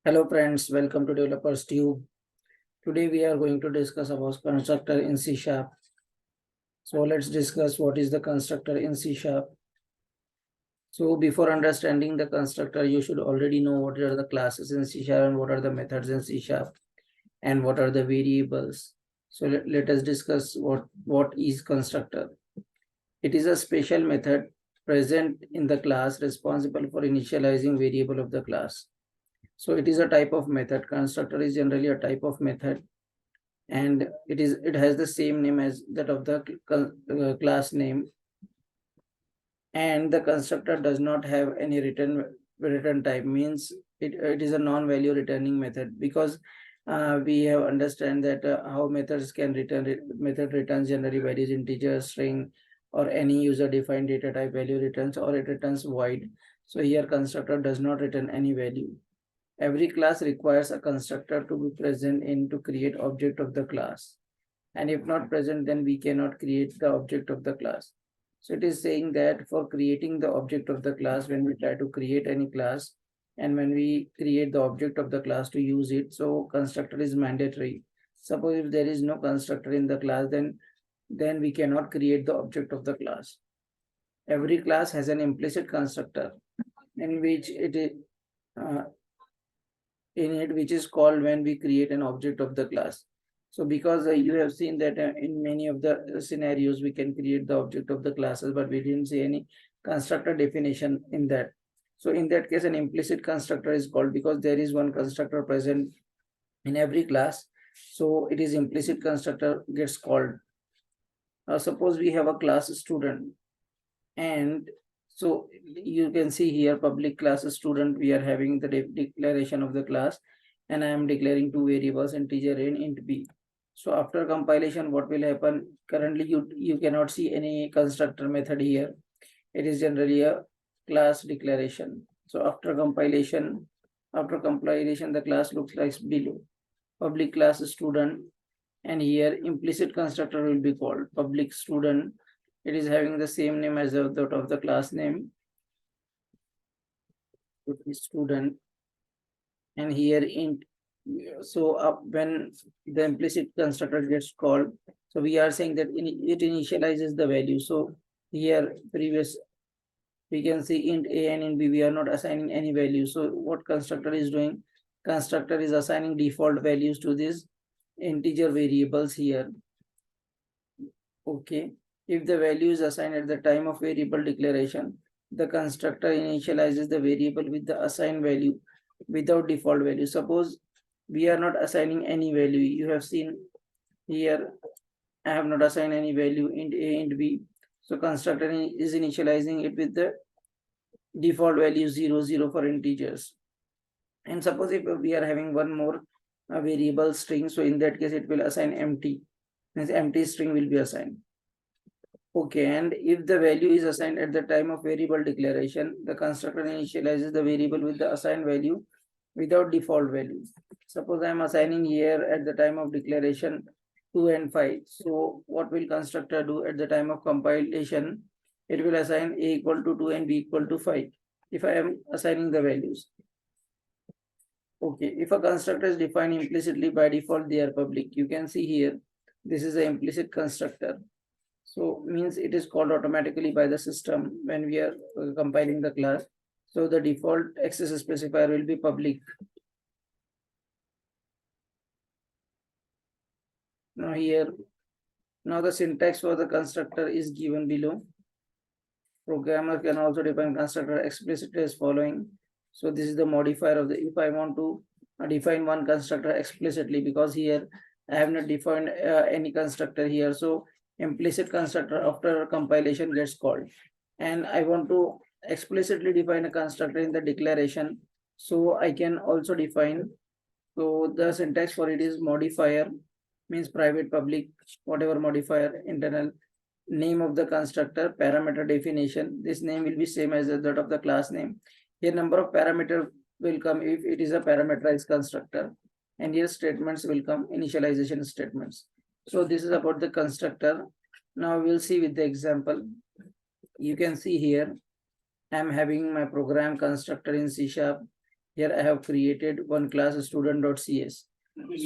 Hello friends, welcome to Developers Tube. Today we are going to discuss about constructor in C Sharp. So let's discuss what is the constructor in C Sharp. So before understanding the constructor, you should already know what are the classes in C Sharp and what are the methods in C Sharp and what are the variables. So let us discuss what is constructor. It is a special method present in the class responsible for initializing variable of the class. So it is a type of method. Constructor is generally a type of method, and it has the same name as that of the class name, and the constructor does not have any return type. Means it is a non-value returning method, because we have understand that how methods can method returns generally values, integer, string, or any user defined data type value returns, or it returns void. So here constructor does not return any value. Every class requires a constructor to be present in to create object of the class. And if not present, then we cannot create the object of the class. So it is saying that for creating the object of the class, when we try to create any class, and when we create the object of the class to use it, so constructor is mandatory. Suppose if there is no constructor in the class, then we cannot create the object of the class. Every class has an implicit constructor in which it is which is called when we create an object of the class. So because you have seen that in many of the scenarios we can create the object of the classes, but we didn't see any constructor definition in that. So in that case, an implicit constructor is called, because there is one constructor present in every class. So it is implicit constructor gets called. Suppose we have a class student, and so you can see here public class student, we are having the declaration of the class, and I am declaring two variables, integer and int b. So after compilation, what will happen? Currently you cannot see any constructor method here. It is generally a class declaration. So after compilation, the class looks like below: public class student, and here implicit constructor will be called public student. It is having the same name as that of the class name, student, and here int. So when the implicit constructor gets called, so we are saying that it initializes the value. So here previous we can see int a and int b, we are not assigning any value. So what constructor is doing? Constructor is assigning default values to these integer variables here. Okay, if the value is assigned at the time of variable declaration, the constructor initializes the variable with the assigned value without default value. Suppose we are not assigning any value. You have seen here, I have not assigned any value int a, int b. So constructor is initializing it with the default value 0, 0 for integers. And suppose if we are having one more variable string, so in that case it will assign empty, means empty string will be assigned. Okay, and if the value is assigned at the time of variable declaration, the constructor initializes the variable with the assigned value without default value. Suppose I am assigning here at the time of declaration 2 and 5. So what will constructor do at the time of compilation? It will assign a equal to 2 and b equal to 5 if I am assigning the values. Okay, if a constructor is defined implicitly, by default they are public. You can see here, this is an implicit constructor. So means it is called automatically by the system when we are compiling the class. So the default access specifier will be public. Now here, now the syntax for the constructor is given below. Programmer can also define constructor explicitly as following. So this is the modifier of the, if I want to define one constructor explicitly, because here I have not defined any constructor here. So implicit constructor after compilation gets called, and I want to explicitly define a constructor in the declaration, so I can also define. So the syntax for it is modifier, means private, public, whatever modifier, internal, name of the constructor, parameter definition. This name will be same as that of the class name. Here number of parameter will come if it is a parameterized constructor, and here statements will come, initialization statements. So this is about the constructor. Now we'll see with the example. You can see here, I'm having my program constructor in C Sharp, Here I have created one class student.cs.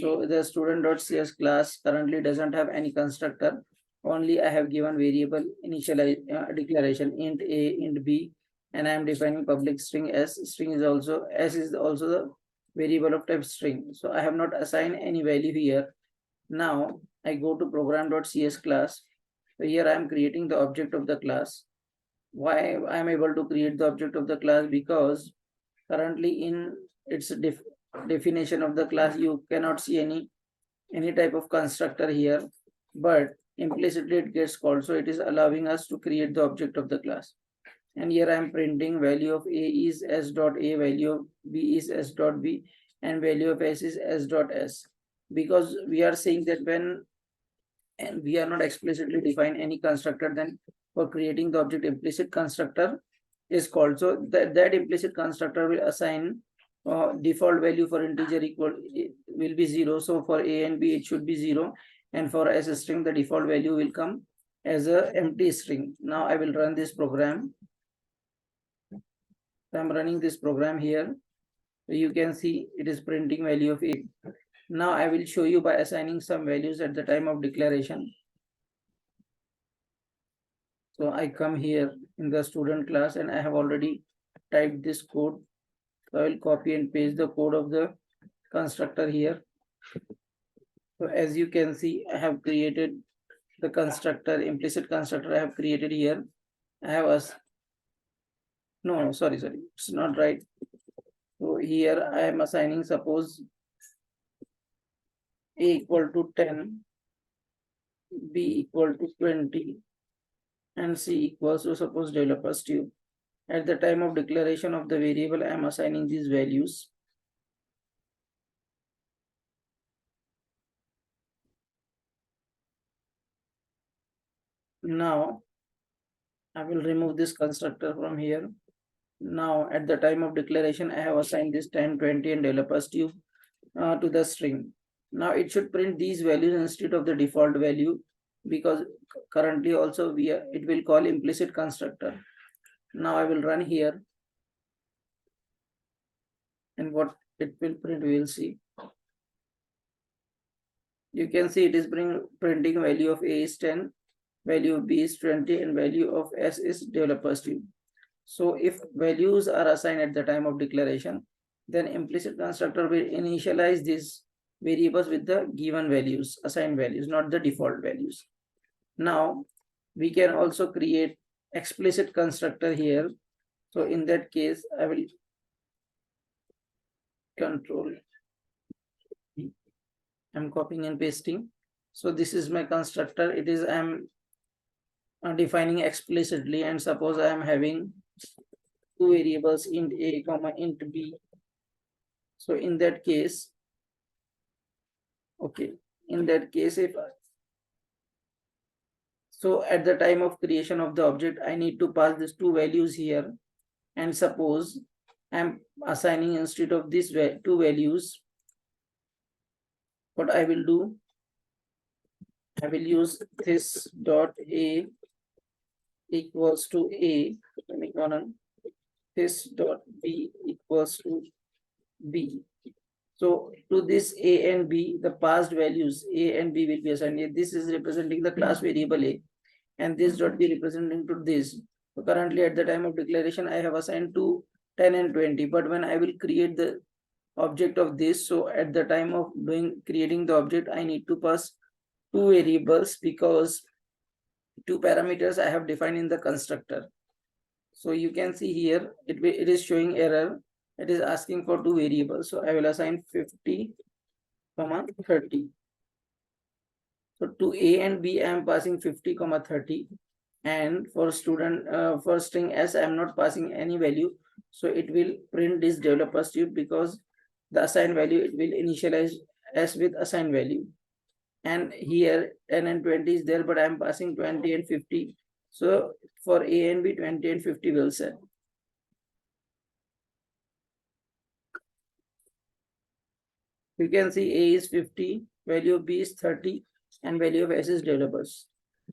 So the student.cs class currently doesn't have any constructor. Only I have given variable initial declaration int a, int b, and I am defining public string s. String is also s is also the variable of type string. So I have not assigned any value here. Now I go to program.cs class. So here I am creating the object of the class. Why I am able to create the object of the class? Because currently in its definition of the class you cannot see any type of constructor here, but implicitly it gets called, so it is allowing us to create the object of the class. And here I am printing value of a is s dot a, value of b is s dot b, and value of s is s dot s, because we are saying that when, and we are not explicitly define any constructor, then for creating the object implicit constructor is called. So that implicit constructor will assign default value for integer equal will be 0. So for a and b it should be 0, and for s string the default value will come as a empty string. Now I will run this program. So I'm running this program here. So you can see it is printing value of a. Now I will show you by assigning some values at the time of declaration. So I come here in the student class and I have already typed this code. So I will copy and paste the code of the constructor here. So as you can see, I have created the constructor, implicit constructor I have created here. I have a, no, sorry, it's not right. So here I am assigning, suppose a equal to 10, b equal to 20, and c equals to suppose developers tube. At the time of declaration of the variable, I am assigning these values. Now I will remove this constructor from here. Now at the time of declaration, I have assigned this 10, 20 and developers tube to the string. Now it should print these values instead of the default value, because currently also it will call implicit constructor. Now I will run here, and what it will print we will see. You can see it is printing value of a is 10, value of b is 20, and value of s is developers tube. So if values are assigned at the time of declaration, then implicit constructor will initialize these variables with the given values, assigned values, not the default values. Now we can also create explicit constructor here. So in that case, I will control, I'm copying and pasting. So this is my constructor. It is I'm defining explicitly, and suppose I am having two variables int a comma int b. So in that case, okay, in that case, if so at the time of creation of the object, I need to pass these two values here, and suppose I'm assigning instead of these two values, what I will do, I will use this dot a equals to a, semicolon, this dot b equals to b. So to this a and b, the passed values a and b will be assigned. This is representing the class variable a, and this dot be representing to this. So currently at the time of declaration, I have assigned to 10 and 20, but when I will create the object of this, so at the time of creating the object, I need to pass two variables, because two parameters I have defined in the constructor. So you can see here, it is showing error. It is asking for two variables. So I will assign 50, 30. So to a and b, I am passing 50, 30. And for for string s, I am not passing any value. So it will print this developers tube, because the assigned value, it will initialize s with assigned value. And here 10 and 20 is there, but I am passing 20 and 50. So for a and b, 20 and 50 will set. You can see a is 50, value of b is 30, and value of s is developers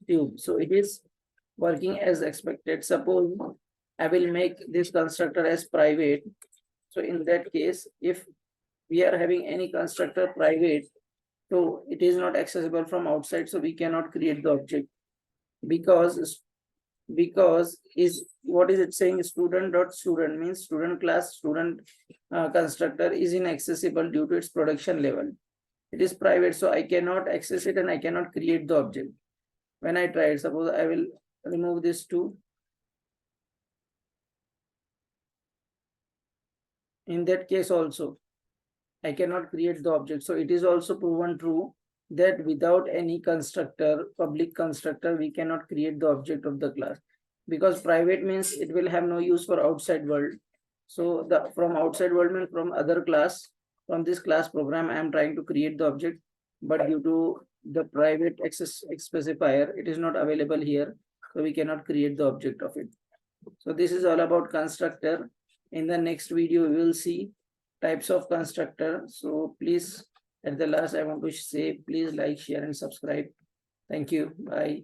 tube. So it is working as expected. Suppose I will make this constructor as private. So in that case, if we are having any constructor private, so it is not accessible from outside, so we cannot create the object, because is what is it saying? Student dot student means student class, student constructor is inaccessible due to its production level. It is private, so I cannot access it and I cannot create the object. When I try it, suppose I will remove this too. In that case also, I cannot create the object. So it is also proven true that without any constructor, public constructor, we cannot create the object of the class, because private means it will have no use for outside world. So the from outside world means from other class, from this class program, I am trying to create the object, but due to the private access specifier, it is not available here. So we cannot create the object of it. So this is all about constructor. In the next video, we will see types of constructor. So please, at the last, I want to say, please like, share, and subscribe. Thank you. Bye.